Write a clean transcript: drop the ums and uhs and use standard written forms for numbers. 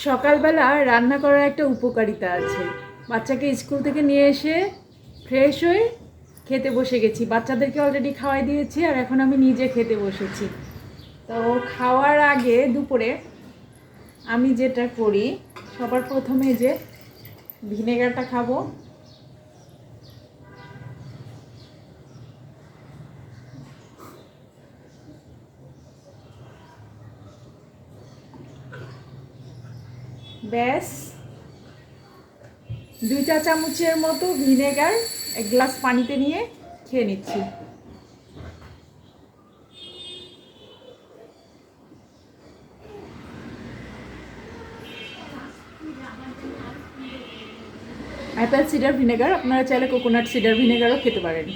সকালবেলা রান্না করার একটা উপকারিতা আছে। বাচ্চাকে স্কুল থেকে নিয়ে এসে ফ্রেশ হয়ে খেতে বসে গেছি, বাচ্চাদেরকে অলরেডি খাওয়াই দিয়েছি আর এখন আমি নিজে খেতে বসেছি। তো খাওয়ার আগে দুপুরে আমি যেটা করি, সবার প্রথমে যে ভিনেগারটা খাবো। ব্যাস 2 চা চামচের মতো ভিনেগার এক গ্লাস পানিতে নিয়ে খেয়ে নিচ্ছি। অ্যাপেল সিডার ভিনেগার, আপনারা চাইলে কোকোনাট সিডার ভিনেগারও খেতে পারেন।